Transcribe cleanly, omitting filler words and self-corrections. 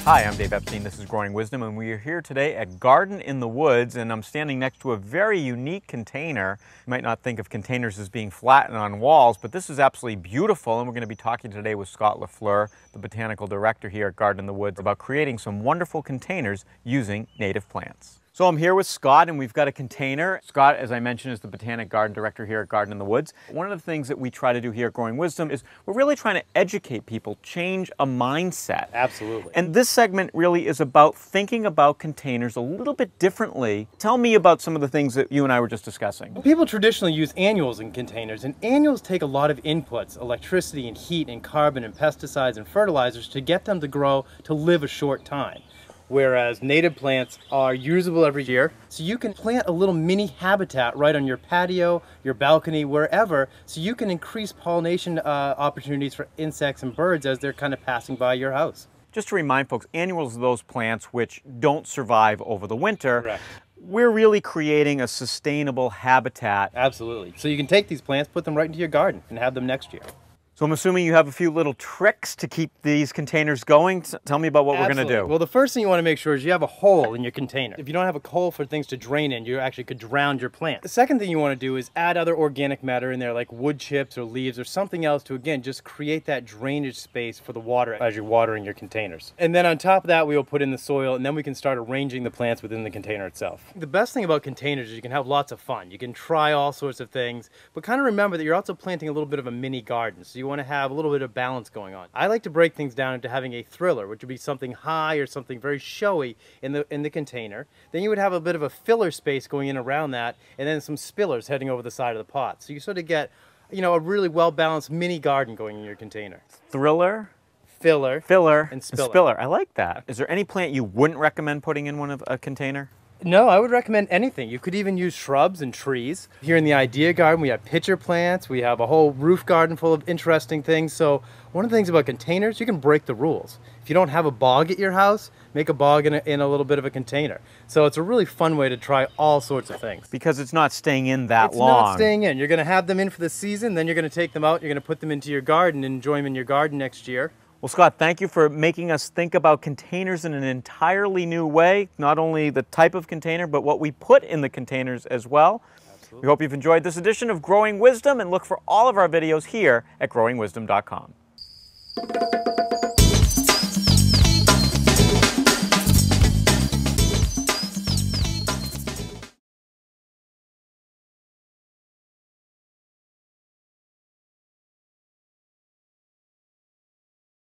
Hi, I'm Dave Epstein. This is Growing Wisdom, and we are here today at Garden in the Woods, and I'm standing next to a very unique container. You might not think of containers as being flat and on walls, but this is absolutely beautiful, and we're going to be talking today with Scott LaFleur, the Botanical Director here at Garden in the Woods, about creating some wonderful containers using native plants. So I'm here with Scott, and we've got a container. Scott, as I mentioned, is the Botanic Garden Director here at Garden in the Woods. One of the things that we try to do here at Growing Wisdom is we're really trying to educate people, change a mindset. Absolutely. And this segment really is about thinking about containers a little bit differently. Tell me about some of the things that you and I were just discussing. People traditionally use annuals in containers, and annuals take a lot of inputs, electricity and heat and carbon and pesticides and fertilizers to get them to grow to live a short time. Whereas native plants are usable every year. So you can plant a little mini habitat right on your patio, your balcony, wherever, so you can increase pollination opportunities for insects and birds as they're kind of passing by your house. Just to remind folks, annuals are those plants which don't survive over the winter. Correct. We're really creating a sustainable habitat. Absolutely. So you can take these plants, put them right into your garden, and have them next year. So I'm assuming you have a few little tricks to keep these containers going. Tell me about what we're going to do. Well, the first thing you want to make sure is you have a hole in your container. If you don't have a hole for things to drain in, you actually could drown your plant. The second thing you want to do is add other organic matter in there, like wood chips or leaves or something else to, again, just create that drainage space for the water as you're watering your containers. And then on top of that, we will put in the soil, and then we can start arranging the plants within the container itself. The best thing about containers is you can have lots of fun. You can try all sorts of things, but kind of remember that you're also planting a little bit of a mini garden. So you want to have a little bit of balance going on. I like to break things down into having a thriller, which would be something high or something very showy in the container. Then you would have a bit of a filler space going in around that, and then some spillers heading over the side of the pot. So you sort of get, you know, a really well-balanced mini garden going in your container. Thriller, filler, and spiller. I like that. Is there any plant you wouldn't recommend putting in a container? No, I would recommend anything. You could even use shrubs and trees. Here in the Idea Garden, we have pitcher plants. We have a whole roof garden full of interesting things. So one of the things about containers, you can break the rules. If you don't have a bog at your house, make a bog in a little bit of a container. So it's a really fun way to try all sorts of things. Because it's not staying in that long. It's not staying in. You're going to have them in for the season, then you're going to take them out, you're going to put them into your garden and enjoy them in your garden next year. Well, Scott, thank you for making us think about containers in an entirely new way. Not only the type of container, but what we put in the containers as well. Absolutely. We hope you've enjoyed this edition of Growing Wisdom, and look for all of our videos here at growingwisdom.com.